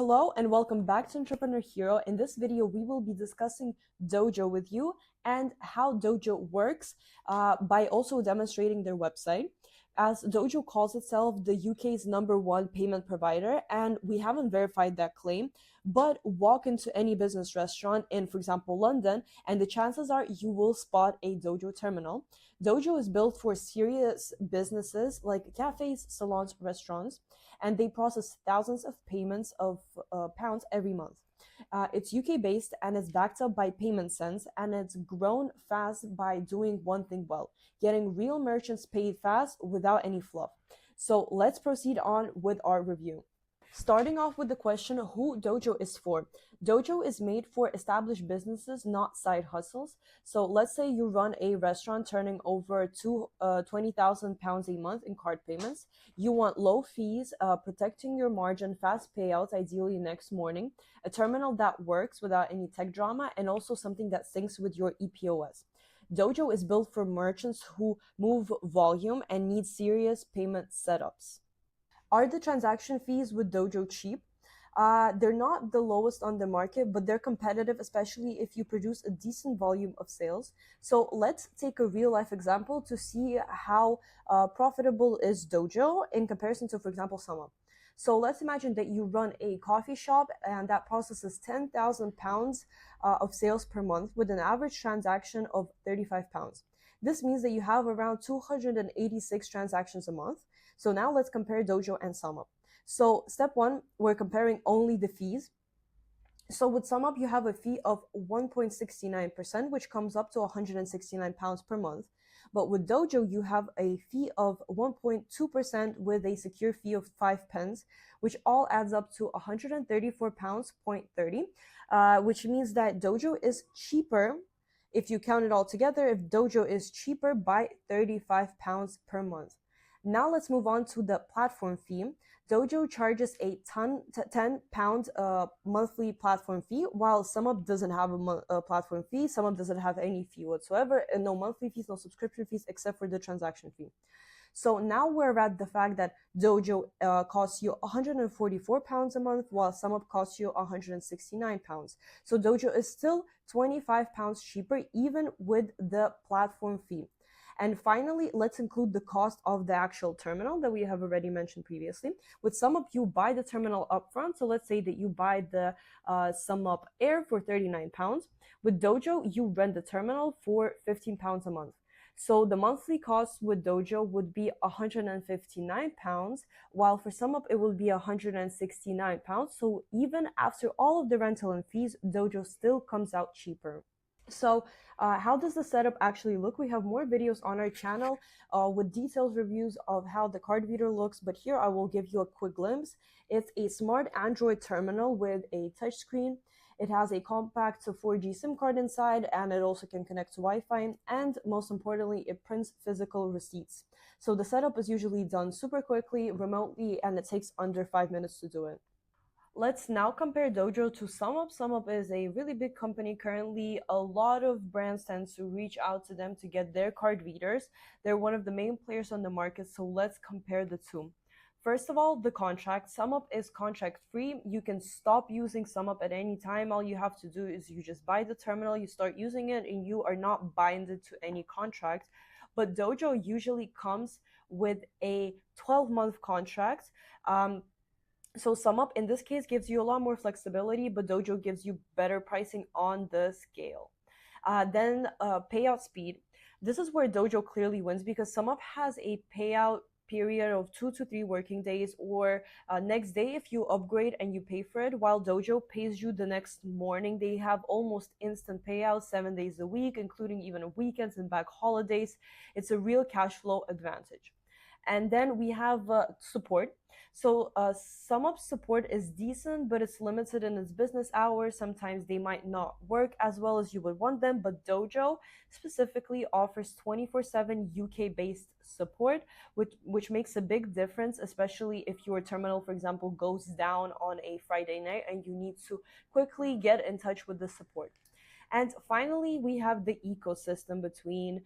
Hello and welcome back to Entrepreneur Hero. In this video, we will be discussing Dojo with you and how Dojo works by also demonstrating their website. As Dojo calls itself the UK's #1 payment provider, and we haven't verified that claim, but walk into any business restaurant in, for example, London, and the chances are you will spot a Dojo terminal. Dojo is built for serious businesses like cafes, salons, restaurants, and they process thousands of payments of pounds every month. It's UK based and it's backed up by payment sense, and it's grown fast by doing one thing well: getting real merchants paid fast without any fluff. So let's proceed on with our review. Starting off with the question who Dojo is for. Dojo is made for established businesses, not side hustles. So let's say you run a restaurant turning over £20,000 a month in card payments. You want low fees, protecting your margin, fast payouts, ideally next morning, a terminal that works without any tech drama, and also something that syncs with your EPOS. Dojo is built for merchants who move volume and need serious payment setups. Are the transaction fees with Dojo cheap? They're not the lowest on the market, but they're competitive, especially if you produce a decent volume of sales. So let's take a real life example to see how profitable is Dojo in comparison to, for example, SumUp. So let's imagine that you run a coffee shop and that processes £10,000 of sales per month with an average transaction of £35. This means that you have around 286 transactions a month. So now let's compare Dojo and SumUp. So step one, we're comparing only the fees. So with SumUp, you have a fee of 1.69%, which comes up to £169 per month. But with Dojo, you have a fee of 1.2% with a secure fee of 5 pence, which all adds up to £134.30, which means that Dojo is cheaper. If you count it all together, if Dojo is cheaper by £35 per month. Now let's move on to the platform fee. Dojo charges a £10 monthly platform fee, while SumUp doesn't have a platform fee. SumUp doesn't have any fee whatsoever, and no monthly fees, no subscription fees, except for the transaction fee. So now we're at the fact that Dojo costs you £144 a month, while SumUp costs you £169. So Dojo is still £25 cheaper, even with the platform fee. And finally, let's include the cost of the actual terminal that we have already mentioned previously. With SumUp, you buy the terminal upfront. So let's say that you buy the SumUp Air for £39. With Dojo, you rent the terminal for £15 a month. So the monthly cost with Dojo would be £159, while for SumUp it will be £169. So even after all of the rental and fees, Dojo still comes out cheaper. So how does the setup actually look? We have more videos on our channel with detailed reviews of how the card reader looks, but here I will give you a quick glimpse. It's a smart Android terminal with a touchscreen. It has a compact 4G SIM card inside, and it also can connect to Wi-Fi, and most importantly, it prints physical receipts. So the setup is usually done super quickly, remotely, and it takes under 5 minutes to do it. Let's now compare Dojo to SumUp. SumUp is a really big company currently. A lot of brands tend to reach out to them to get their card readers. They're one of the main players on the market, so let's compare the two. First of all, the contract. SumUp is contract free. You can stop using SumUp at any time. All you have to do is you just buy the terminal, you start using it, and you are not binded to any contract. But Dojo usually comes with a 12-month contract. So SumUp in this case gives you a lot more flexibility, but Dojo gives you better pricing on the scale. Then payout speed. This is where Dojo clearly wins because SumUp has a payout period of 2 to 3 working days, or next day if you upgrade and you pay for it, while Dojo pays you the next morning. They have almost instant payouts 7 days a week, including even weekends and bank holidays. It's a real cash flow advantage. And then we have support. So SumUp support is decent, but it's limited in its business hours. Sometimes they might not work as well as you would want them, but Dojo specifically offers 24/7 UK-based support, which makes a big difference, especially if your terminal, for example, goes down on a Friday night and you need to quickly get in touch with the support. And finally, we have the ecosystem between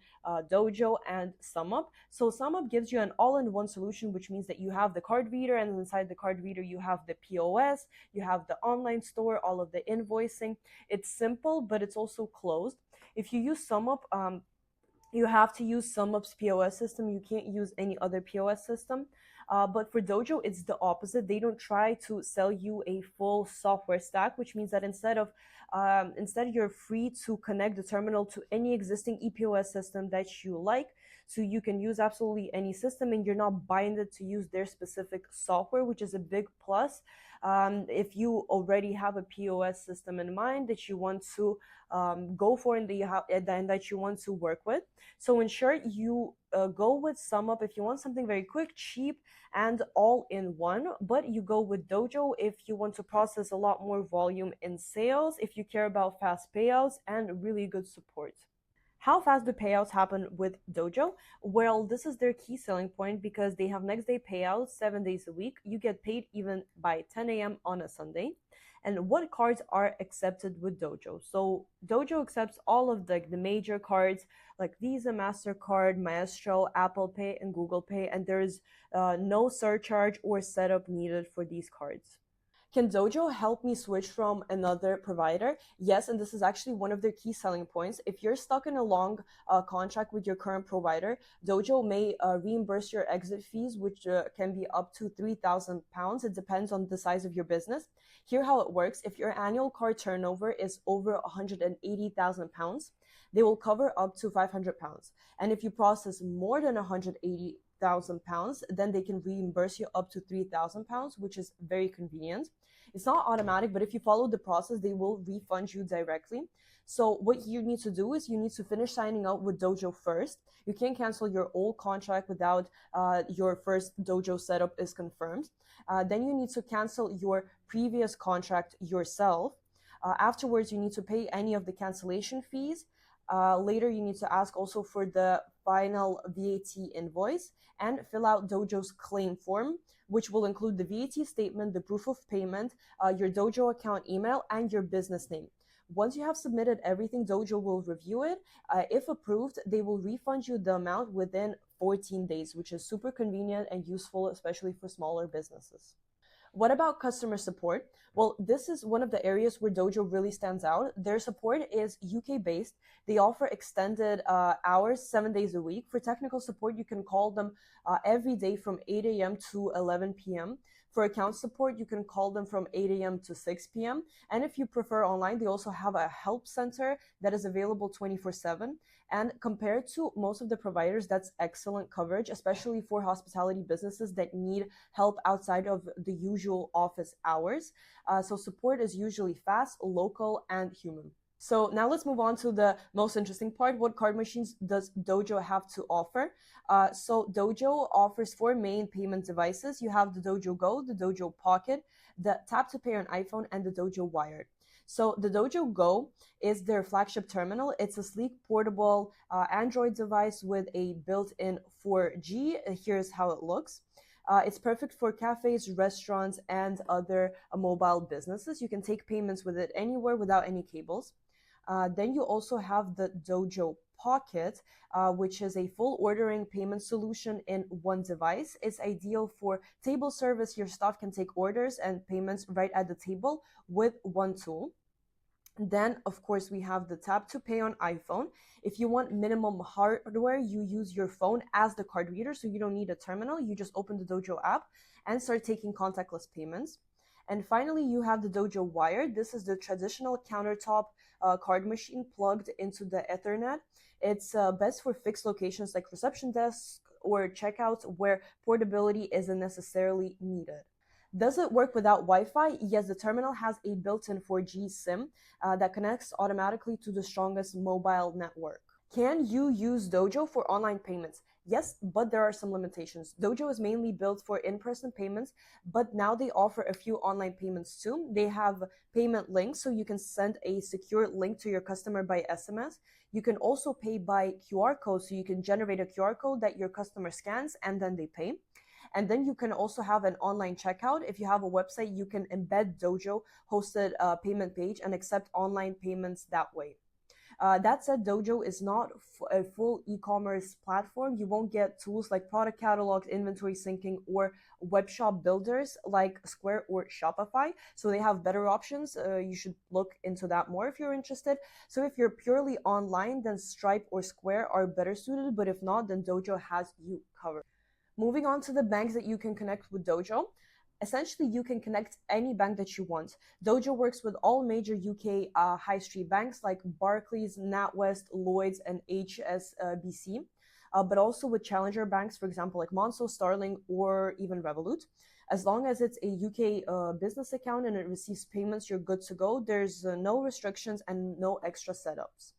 Dojo and SumUp. So SumUp gives you an all-in-one solution, which means that you have the card reader, and inside the card reader, you have the POS, you have the online store, all of the invoicing. It's simple, but it's also closed. If you use SumUp, you have to use SumUp's POS system. You can't use any other POS system. But for Dojo, it's the opposite. They don't try to sell you a full software stack, which means that instead you're free to connect the terminal to any existing EPOS system that you like. So you can use absolutely any system, and you're not binded to use their specific software, which is a big plus. If you already have a POS system in mind that you want to go for and that you want to work with. So in short, you go with SumUp if you want something very quick, cheap, and all in one, but you go with Dojo if you want to process a lot more volume in sales, if you care about fast payouts and really good support. How fast do payouts happen with Dojo? Well, this is their key selling point because they have next day payouts 7 days a week. You get paid even by 10 a.m. on a Sunday. And what cards are accepted with Dojo? So Dojo accepts all of the major cards like Visa, MasterCard, Maestro, Apple Pay, and Google Pay. And there's no surcharge or setup needed for these cards. Can Dojo help me switch from another provider? Yes, and this is actually one of their key selling points. If you're stuck in a long contract with your current provider, Dojo may reimburse your exit fees, which can be up to £3,000. It depends on the size of your business. Here how it works. If your annual card turnover is over £180,000, they will cover up to £500. And if you process more than £180,000, then they can reimburse you up to £3,000, which is very convenient. It's not automatic, but if you follow the process, they will refund you directly. So what you need to do is you need to finish signing up with Dojo first. You can't cancel your old contract without your first Dojo setup is confirmed. Then you need to cancel your previous contract yourself. Afterwards, you need to pay any of the cancellation fees. Later, you need to ask also for the final VAT invoice and fill out Dojo's claim form, which will include the VAT statement, the proof of payment, your Dojo account email, and your business name. Once you have submitted everything, Dojo will review it. If approved, they will refund you the amount within 14 days, which is super convenient and useful, especially for smaller businesses. What about customer support? Well, this is one of the areas where Dojo really stands out. Their support is UK based. They offer extended hours, 7 days a week. For technical support, you can call them every day from 8 a.m. to 11 p.m. For account support, you can call them from 8 a.m. to 6 p.m. And if you prefer online, they also have a help center that is available 24/7. And compared to most of the providers, that's excellent coverage, especially for hospitality businesses that need help outside of the usual office hours. So support is usually fast, local, and human. So now let's move on to the most interesting part. What card machines does Dojo have to offer? So Dojo offers 4 main payment devices. You have the Dojo Go, the Dojo Pocket, the Tap to Pay on iPhone, and the Dojo Wired. So the Dojo Go is their flagship terminal. It's a sleek, portable Android device with a built-in 4G. Here's how it looks. It's perfect for cafes, restaurants, and other mobile businesses. You can take payments with it anywhere without any cables. Then you also have the Dojo Pocket, which is a full ordering payment solution in one device. It's ideal for table service. Your staff can take orders and payments right at the table with one tool. Then, of course, we have the Tap to Pay on iPhone. If you want minimum hardware, you use your phone as the card reader, so you don't need a terminal. You just open the Dojo app and start taking contactless payments. And finally, you have the Dojo Wire. This is the traditional countertop card machine plugged into the Ethernet. It's best for fixed locations like reception desks or checkouts where portability isn't necessarily needed. Does it work without Wi-Fi? Yes, the terminal has a built-in 4G SIM that connects automatically to the strongest mobile network. Can you use Dojo for online payments? Yes, but there are some limitations. Dojo is mainly built for in-person payments, but now they offer a few online payments too. They have payment links, so you can send a secure link to your customer by SMS. You can also pay by QR code, so you can generate a QR code that your customer scans and then they pay. And then you can also have an online checkout. If you have a website, you can embed Dojo hosted payment page and accept online payments that way. That said, Dojo is not a full e-commerce platform. You won't get tools like product catalogs, inventory syncing, or web shop builders like Square or Shopify. So they have better options. You should look into that more if you're interested. So if you're purely online, then Stripe or Square are better suited. But if not, then Dojo has you covered. Moving on to the banks that you can connect with Dojo. Essentially, you can connect any bank that you want. Dojo works with all major UK high street banks like Barclays, NatWest, Lloyds, and HSBC, but also with challenger banks, for example, like Monzo, Starling, or even Revolut. As long as it's a UK business account and it receives payments, you're good to go. There's no restrictions and no extra setups.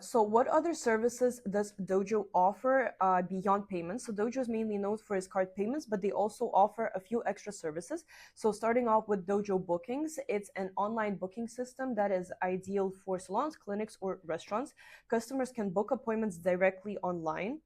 So what other services does Dojo offer beyond payments? So Dojo is mainly known for its card payments, but they also offer a few extra services. So starting off with Dojo Bookings, it's an online booking system that is ideal for salons, clinics, or restaurants. Customers can book appointments directly online.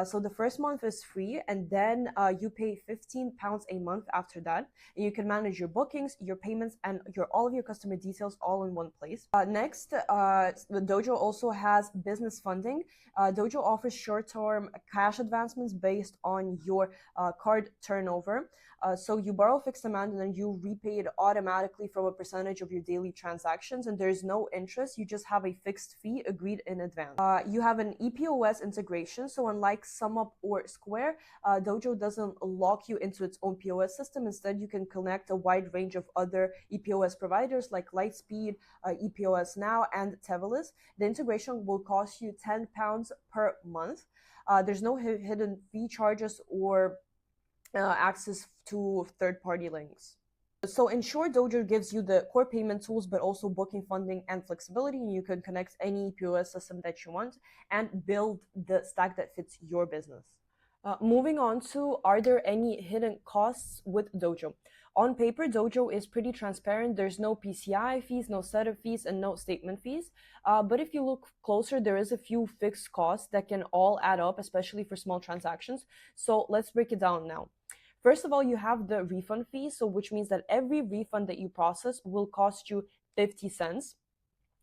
So the first month is free, and then you pay £15 a month after that. And you can manage your bookings, your payments, and all of your customer details all in one place. Next, the Dojo also has business funding. Dojo offers short-term cash advancements based on your card turnover. So you borrow a fixed amount and then you repay it automatically from a percentage of your daily transactions, and there's no interest. You just have a fixed fee agreed in advance. You have an EPOS integration. So unlike SumUp or Square, Dojo doesn't lock you into its own POS system. Instead, you can connect a wide range of other EPOS providers like Lightspeed, EPOS Now, and Tevelis. The integration will cost you £10 per month. There's no hidden fee charges or access to third-party links. So in short, Dojo gives you the core payment tools, but also booking, funding, and flexibility. And you can connect any POS system that you want and build the stack that fits your business. Moving on to, are there any hidden costs with Dojo? On paper, Dojo is pretty transparent. There's no PCI fees, no setup fees, and no statement fees. But if you look closer, there is a few fixed costs that can all add up, especially for small transactions. So let's break it down now. First of all, you have the refund fee, so which means that every refund that you process will cost you 50 cents.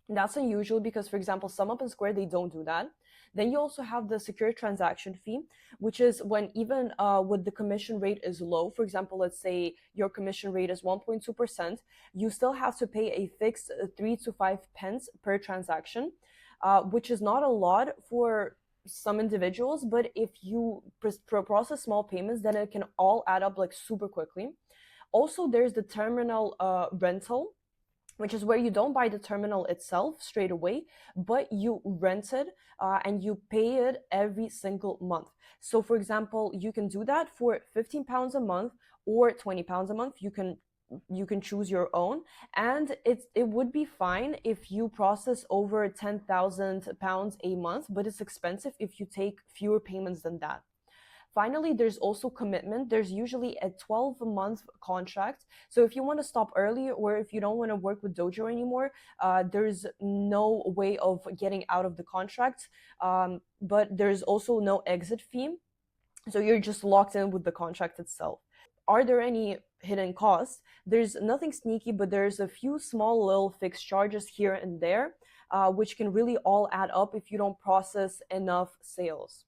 That's unusual because, for example, SumUp and Square, they don't do that. Then you also have the secure transaction fee, which is when even with the commission rate is low, for example, let's say your commission rate is 1.2%, you still have to pay a fixed 3 to 5 pence per transaction, which is not a lot for some individuals, but if you process small payments, then it can all add up like super quickly. Also, there's the terminal rental, which is where you don't buy the terminal itself straight away, but you rent it and you pay it every single month. So for example, you can do that for £15 a month or £20 a month. You can choose your own, and it would be fine if you process over £10,000 a month, but it's expensive if you take fewer payments than that. Finally, there's also commitment. There's usually a 12-month contract. So if you want to stop early or if you don't want to work with Dojo anymore, there's no way of getting out of the contract, but there's also no exit fee. So you're just locked in with the contract itself. Are there any hidden costs? There's nothing sneaky, but there's a few small little fixed charges here and there, which can really all add up if you don't process enough sales.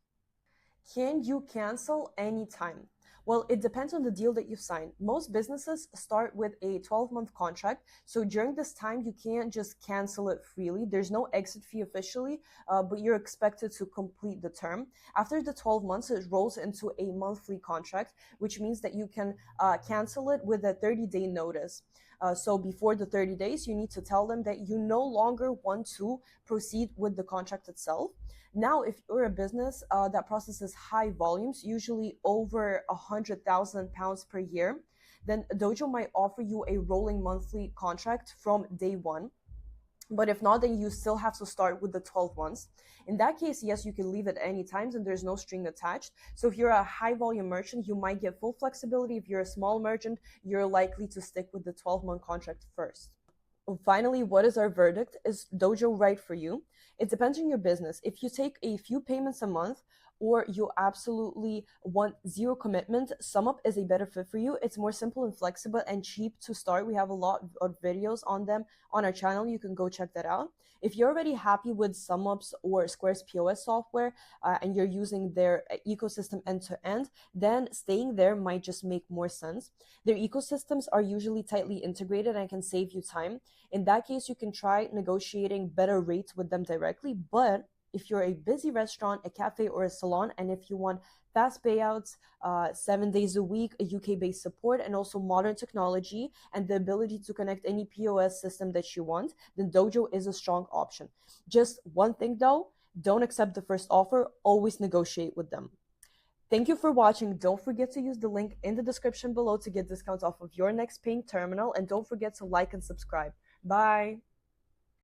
Can you cancel anytime? Well, it depends on the deal that you've signed. Most businesses start with a 12-month contract. So during this time, you can't just cancel it freely. There's no exit fee officially, but you're expected to complete the term. After the 12 months, it rolls into a monthly contract, which means that you can cancel it with a 30-day notice. So before the 30 days, you need to tell them that you no longer want to proceed with the contract itself. Now, if you're a business that processes high volumes, usually over £100,000 per year, then Dojo might offer you a rolling monthly contract from day one. But if not, then you still have to start with the 12 months. In that case, yes, you can leave at any times and there's no string attached. So if you're a high volume merchant, you might get full flexibility. If you're a small merchant, you're likely to stick with the 12-month contract first. Finally, what is our verdict? Is Dojo right for you? It depends on your business. If you take a few payments a month, or you absolutely want zero commitment, SumUp is a better fit for you. It's more simple and flexible and cheap to start. We have a lot of videos on them on our channel. You can go check that out. If you're already happy with SumUp's or Square's POS software, and you're using their ecosystem end to end, then staying there might just make more sense. Their ecosystems are usually tightly integrated and can save you time. In that case, you can try negotiating better rates with them directly. But if you're a busy restaurant, a cafe, or a salon, and if you want fast payouts, 7 days a week, a UK-based support, and also modern technology and the ability to connect any POS system that you want, then Dojo is a strong option. Just one thing though, don't accept the first offer, always negotiate with them. Thank you for watching. Don't forget to use the link in the description below to get discounts off of your next paying terminal, and don't forget to like and subscribe. Bye.